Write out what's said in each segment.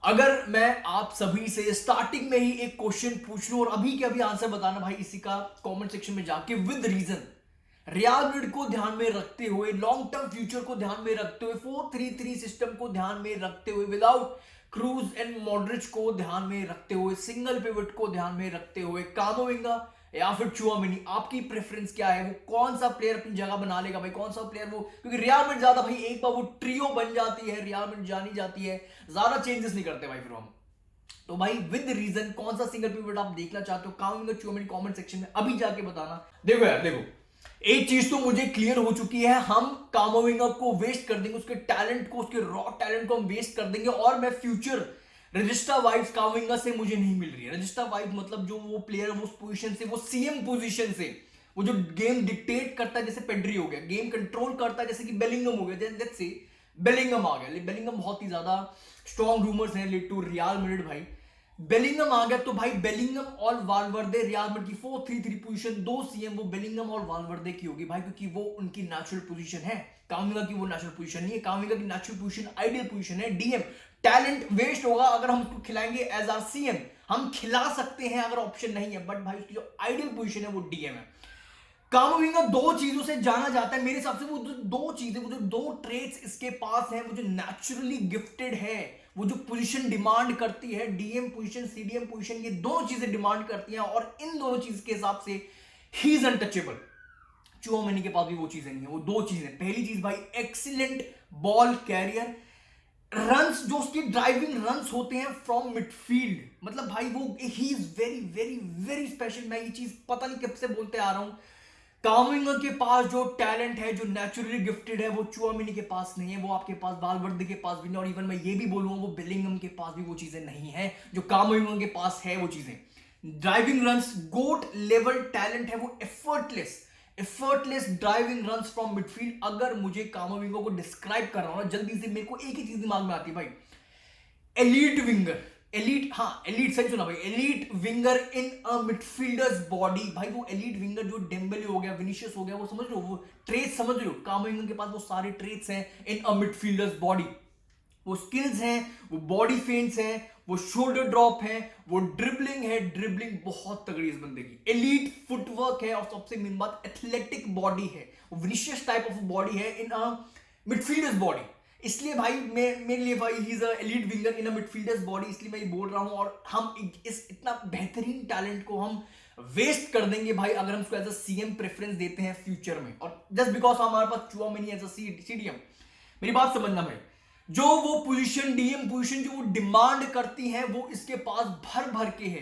अगर मैं आप सभी से स्टार्टिंग में ही एक क्वेश्चन पूछ लूं और अभी के अभी आंसर बताना भाई इसी का कमेंट सेक्शन में जाके विद रीजन, रियल मैड्रिड को ध्यान में रखते हुए, लॉन्ग टर्म फ्यूचर को ध्यान में रखते हुए, 4-3-3 सिस्टम को ध्यान में रखते हुए, विदाउट क्रूज एंड मॉड्रिच को ध्यान में रखते हुए, सिंगल पिवट को ध्यान में रखते हुए, कामाविंगा या फिर चुआमेनी, आपकी प्रेफरेंस क्या है? वो कौन सा प्लेयर अपनी जगह बना लेगा भाई? कौन सा प्लेयर वो, क्योंकि रियल मैड्रिड ज्यादा भाई एक बार वो ट्रियो बन जाती है, रियल मैड्रिड जानी जाती है, ज्यादा चेंजेस नहीं करते भाई फिर हम। तो भाई विद रीजन कौन सा सिंगल पिवट आप देखना चाहते हो? कामाविंगा, चुआमेनी, कमेंट सेक्शन में अभी जाके बताना। देखो यार, देखो एक चीज तो मुझे क्लियर हो चुकी है, हम कामाविंगा को वेस्ट कर देंगे, उसके टैलेंट को, उसके रॉ टैलेंट को हम वेस्ट कर देंगे। और मैं फ्यूचर रजिस्टर वाइब्स कामाविंगा से मुझे नहीं मिल रही है। रजिस्टर वाइब्स मतलब जो वो प्लेयर है, उस पोजीशन से, वो सीएम पोजीशन से, वो जो गेम डिक्टेट करता है, जैसे पेड्री हो गया, गेम कंट्रोल करता है जैसे कि बेलिंगम हो गया, जैसे बेलिंगम आ गया। बेलिंगम बहुत ही ज्यादा स्ट्रॉन्ग रूमर्स हैं लेड टू रियल मैड्रिड भाई। बेलिंगम आ गया तो भाई बेलिंगम और वालवर्दे, रियल मैड्रिड की 4-3-3 पोजीशन, दो सीएम वो बेलिंगम और वालवर्दे की होगी भाई, क्योंकि वो उनकी नेचुरल पोजीशन है। कामाविंगा की वो नेचुरल पोजीशन नहीं है। कामाविंगा की नेचुरल पोजीशन, आइडियल पोजीशन है डीएम। टैलेंट वेस्ट होगा अगर हम उसको खिलाएंगे एज आर सीएम, हम खिला सकते हैं अगर ऑप्शन नहीं है, बट भाई उसकी जो आइडियल पोजीशन है वो डीएम है। कामाविंगा दो चीजों से जाना जाता है मेरे हिसाब से, वो जो दो चीजें, वो जो दो ट्रेड्स इसके पास हैं, वो जो नेचुरली गिफ्टेड है, वो जो पोजीशन डिमांड करती है, डीएम पोजीशन, सीडीएम पोजीशन, ये दोनों चीजें डिमांड करती हैं, और इन दोनों चीज के हिसाब से ही इज अनटचेबल। चुआमेनी के पास भी वो चीजें नहीं है। वो दो चीजें, पहली चीज भाई एक्सीलेंट बॉल कैरियर, रन्स जो उसके ड्राइविंग रन्स होते हैं फ्रॉम मिडफील्ड, मतलब भाई वो he is very very very special. मैं ये चीज पता नहीं कब से बोलते आ रहा हूं, कामाविंगा के पास जो टैलेंट है, जो नेचुरली गिफ्टेड है, वो चुआमेनी के पास नहीं है, वो आपके पास वालवर्दे के पास भी नहीं, और इवन मैं ये भी बोलूंगा वो बेलिंगम के पास भी वो चीजें नहीं है जो कामाविंगा के पास है। वो चीजें ड्राइविंग रन्स, गोट लेवल टैलेंट है, वो effortless driving runs from midfield. अगर मुझे कामाविंगा को डिस्क्राइब कर रहा हूं ना, जल्दी से मेरे को एक ही चीज दिमाग में आती है भाई, एलीट विंगर। एलीट, हाँ एलीट, सही सुना भाई, एलीट विंगर इन अ मिडफील्डर्स बॉडी। भाई वो एलीट विंगर जो डेम्बेले हो गया, विनीशियस हो गया, वो समझ लो, वो ट्रेट्स समझ लो, कामाविंगा के पास वो सारे ट्रेट्स हैं इन अ मिडफील्डर्स बॉडी। वो स्किल्स हैं, वो बॉडी फेंट्स हैं, वो शोल्डर ड्रॉप है, वो ड्रिबलिंग है, ड्रिबलिंग बहुत तगड़ी इस बंदे की, एलीट फुटवर्क है, और सबसे मेन बात एथलेटिक बॉडी है, वो विनीशियस टाइप ऑफ बॉडी है इन अ मिडफील्डर्स बॉडी। इसलिए भाई मेरे लिए भाई he is a elite winger in a midfielders body, इसलिए मैं ये बोल रहा हूं। और हम इस इतना बेहतरीन टैलेंट को हम वेस्ट कर देंगे भाई अगर हम उसको एज अ सीएम प्रेफरेंस देते हैं फ्यूचर में, और जस्ट बिकॉज हमारे पास चुआमेनी एज अ सीडीएम। मेरी बात समझना भाई, जो वो पोजीशन, डीएम पोजीशन जो वो डिमांड करती है, वो इसके पास भर भर के है।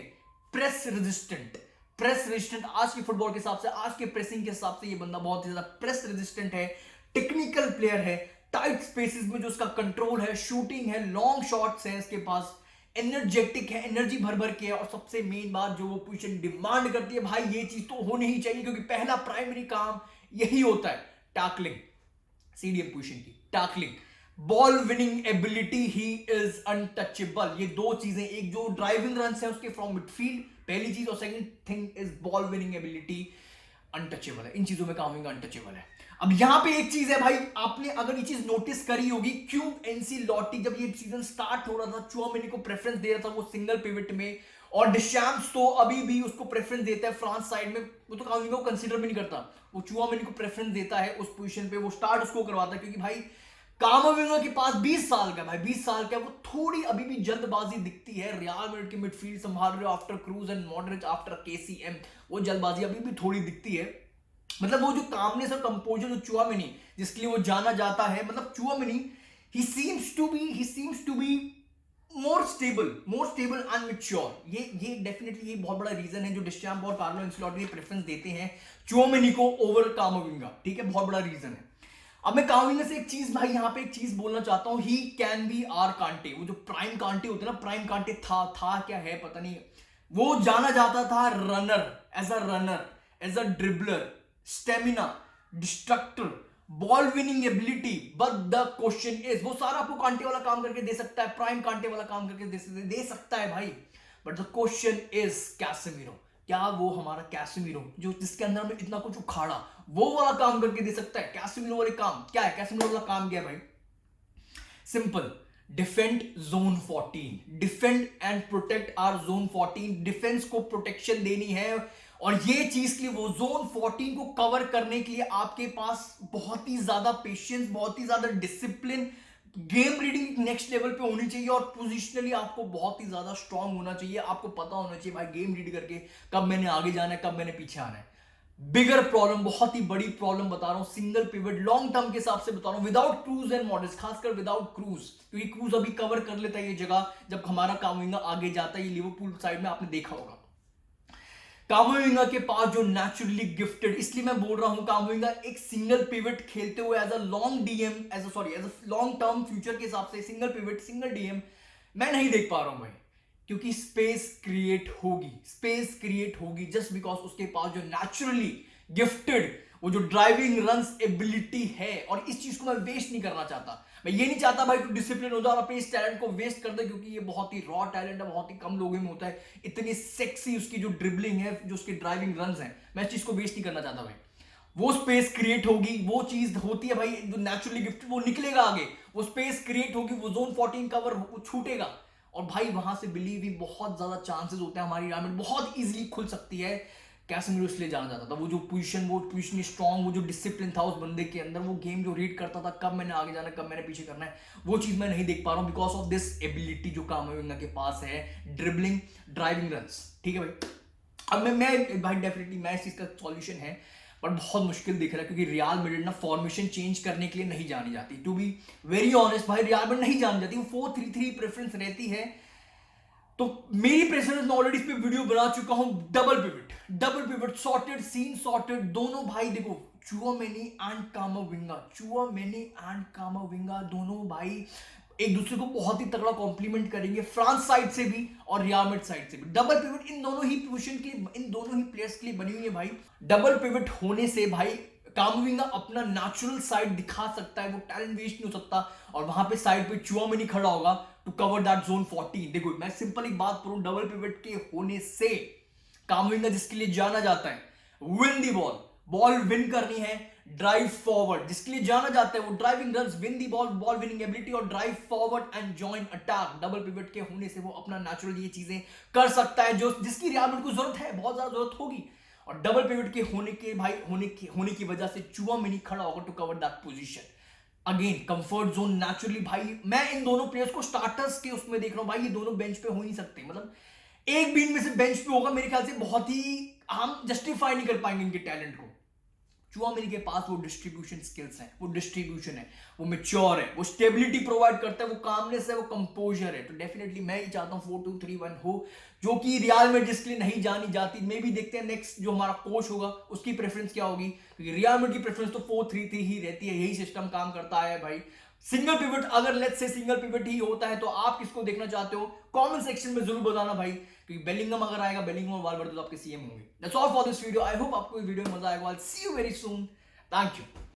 प्रेस रेजिस्टेंट आज के फुटबॉल के हिसाब से, आज के प्रेसिंग के हिसाब से ये बंदा बहुत ही ज्यादा प्रेस रेजिस्टेंट है, टेक्निकल प्लेयर है, टाइट स्पेसेस में जो उसका कंट्रोल है, शूटिंग है, लॉन्ग शॉट्स है इसके पास, एनर्जेटिक है, एनर्जी भर भर के है, और सबसे मेन बात जो वो पोजीशन डिमांड करती है भाई, ये चीज तो होनी ही चाहिए, क्योंकि पहला प्राइमरी काम यही होता है, टैकलिंग। सीडीएम पोजीशन की tackling, ball winning ability, he is untouchable. ये दो चीजें, एक जो ड्राइविंग रन है उसके फ्रॉम मिडफील्ड, पहली चीज, और second thing is ball winning ability, untouchable है। इन चीजों में कामाविंगा अनटचेबल है। अब यहां पे एक चीज है भाई, आपने अगर ये चीज नोटिस करी होगी, क्यों एनसीलोटी जब ये सीजन स्टार्ट हो रहा था चुआमेनी को प्रेफरेंस दे रहा था वो सिंगल पिवट में, और डिशैम्स तो अभी भी उसको प्रेफरेंस देता है फ्रांस साइड में, वो तो कामाविंगा को कंसीडर भी नहीं करता, वो चुआमेनी को प्रेफरेंस देता है उस पोजीशन पे, वो स्टार्ट उसको करवाता है, क्योंकि भाई कामाविंगा के पास 20 साल का भाई, 20 साल का, वो थोड़ी अभी भी जल्दबाजी दिखती है। रियल मैड्रिड की मिडफील्ड संभाल रहे हो after cruise and Modric, after KCM, वो जल्दबाजी अभी भी थोड़ी दिखती है। मतलब वो जो कामनेस और कंपोजर जो चुआमेनी जिसके लिए वो जाना जाता है, मतलब चुआमेनी ही seems to be more stable and mature. ये डेफिनेटली ये बहुत बड़ा रीजन है जो डिस्चैम्प और कार्लो एंसेलोटी प्रेफरेंस देते हैं चुआमेनी को ओवर कामाविंगा, ठीक है, बहुत बड़ा रीजन है। अब मैं कामाविंगा से एक चीज भाई, यहां पे एक चीज बोलना चाहता हूं, ही कैन बी आर कांटे। वो जो प्राइम कांटे होते हैं ना, प्राइम कांटे था क्या है पता नहीं, वो जाना जाता था runner, as a dribbler, stamina, destructor, ball winning ability, but the question is, वो सारा आपको कांटे वाला काम करके दे सकता है, प्राइम कांटे वाला काम करके दे सकता है भाई, but the question is Casemiro, क्या वो हमारा कैसेमीरो जो जिसके अंदर में इतना कुछ उखाड़ा, वो वाला काम करके दे सकता है? कैसेमीरो वाले काम क्या है? कैसेमीरो वाला काम क्या है भाई? Simple, defend zone 14, defend and protect our zone 14, defense को प्रोटेक्शन देनी है। और ये चीज के लिए वो जोन 14 को कवर करने के लिए आपके पास बहुत ही ज्यादा पेशेंस, बहुत ही ज्यादा discipline, game reading next level पे होनी चाहिए और पोजिशनली आपको बहुत ही ज्यादा स्ट्रांग होना चाहिए। आपको पता होना चाहिए भाई गेम रीड करके कब मैंने आगे जाना है, कब मैंने पीछे आना है। बिगर प्रॉब्लम, बहुत ही बड़ी प्रॉब्लम बता रहा हूं, सिंगल पिवट लॉन्ग टर्म के हिसाब से बता रहा हूं, विदाउट क्रूज एंड मॉडल्स, खासकर विदाउट क्रूज, क्योंकि क्रूज अभी कवर कर लेता है ये जगह जब हमारा कामविंगा आगे जाता है। ये लिवरपूल साइड में आपने देखा होगा कामविंगा के पास जो नेचुरली गिफ्टेड, इसलिए मैं बोल रहा हूं कामविंगा एक सिंगल पिवट खेलते हुए as a long DM, as a long term future के हिसाब से सिंगल पिवट सिंगल डीएम मैं नहीं देख पा रहा हूं भाई, क्योंकि स्पेस क्रिएट होगी, स्पेस क्रिएट होगी जस्ट बिकॉज उसके पास जो नेचुरली गिफ्टेड वो जो ड्राइविंग रन्स एबिलिटी है। और इस चीज को मैं वेस्ट नहीं करना चाहता, मैं ये नहीं चाहता भाई तू डिसिप्लिन हो जाए और अपने इस टैलेंट को वेस्ट कर दे, क्योंकि ये बहुत ही रॉ टैलेंट है, बहुत ही कम लोगों में होता है। इतनी सेक्सी उसकी जो ड्रिबलिंग है, जो उसके ड्राइविंग रन्स हैं, मैं इस चीज को वेस्ट नहीं करना चाहता भाई। वो स्पेस क्रिएट होगी, वो चीज होती है भाई जो नेचुरली गिफ्टेड, वो निकलेगा आगे, वो स्पेस क्रिएट होगी, वो जोन 14 कवर वो छूटेगा और भाई वहां से बिलीव ही बहुत ज्यादा चांसेस होते हैं हमारी डायमंड बहुत इजीली खुल सकती है। कैसेमिरो इसलिए जाना जाता था, वो पोजीशन स्ट्रांग, वो जो डिसिप्लिन था उस बंदे के अंदर, वो गेम जो रीड करता था कब मैंने आगे जाना, कब मैंने पीछे करना है, वो चीज मैं नहीं देख पा रहा हूं बिकॉज ऑफ दिस एबिलिटी जो कामाविंगा के पास है, ड्रिबलिंग, ड्राइविंग रन्स। ठीक है भाई, अब मैं भाई डेफिनेटली मैं इस चीज का सॉल्यूशन है पर बहुत मुश्किल दिख रहा है, क्योंकि रियल मैड्रिड ना फॉर्मेशन चेंज करने के लिए नहीं जानी जाती। टू बी वेरी ऑनेस्ट भाई, रियल मैड्रिड नहीं जानी जाती, वो 4-3-3 प्रेफरेंस रहती है। तो मेरी प्रेफरेंस ऑलरेडी इस पे वीडियो बना चुका हूं, double pivot sorted, scene sorted, दोनों भाई देखो Tchouameni and Camavinga, Tchouameni and Camavinga दोनों भाई एक दूसरे को बहुत ही तगड़ा कॉम्प्लीमेंट करेंगे, फ्रांस साइड से भी और रियल मैड्रिड साइड से भी। डबल पिवट इन दोनों ही पोजीशन के लिए, इन दोनों ही प्लेयर्स के लिए बनी हुई है भाई। डबल पिवट होने से भाई कामविंगा अपना नेचुरल साइड दिखा सकता है, वो टैलेंट वेस्ट नहीं हो सकता, और वहां पे साइड पे चुआमेनी खड़ा होगा टू कवर दैट जोन 14। देखो मैं सिंपल एक बात करूं, डबल पिवट के होने से कामविंगा जिसके लिए जाना जाता है win the ball, ball win करनी है, ड्राइव फॉरवर्ड जिसके लिए जाना जाता है, वो driving runs, win the ball, ball winning ability और drive forward and join attack. Double pivot के होने से वो अपना नेचुरल ये चीजें कर सकता है जो जिसकी रियल मैड्रिड को जरूरत है, बहुत ज्यादा जरूरत होगी। और डबल पिवट के होने के भाई होने की वजह से चुआमेनी खड़ा होगा to cover that position. Again comfort zone naturally भाई, मैं इन दोनों प्लेयर्स को स्टार्टर्स के उसमें देख रहा हूं भाई, ये दोनों बेंच पे हो नहीं सकते, मतलब एक भी इनमें से बेंच पे होगा मेरे ख्याल से बहुत ही हम जस्टिफाई नहीं कर पाएंगे इनके टैलेंट को। चुआमेनी के पास वो डिस्ट्रीब्यूशन स्किल्स हैं, वो डिस्ट्रीब्यूशन है, वो मैच्योर है, वो स्टेबिलिटी प्रोवाइड करता है, वो कामनेस है, वो कंपोजर है। तो डेफिनेटली मैं ही चाहता हूं 4-2-3-1 हो, जो कि रियल मैड्रिड जिसके लिए नहीं जानी जाती। मे भी देखते हैं नेक्स्ट जो हमारा कोच होगा उसकी प्रेफरेंस क्या होगी, क्योंकि रियल मैड्रिड की प्रेफरेंस तो 4-3-3 ही रहती है, यही सिस्टम काम करता है भाई। सिंगल पिवट, अगर लेट्स से सिंगल पिवट ही होता है तो आप किसको देखना चाहते हो कमेंट सेक्शन में जरूर बताना भाई, क्योंकि बेलिंगम अगर आएगा, बेलिंगम और वाल्वर्डे तो आपके सीएम होंगे। That's all for this video, I hope आपको इस वीडियो में मजा आएगा। I will see you very soon, thank you.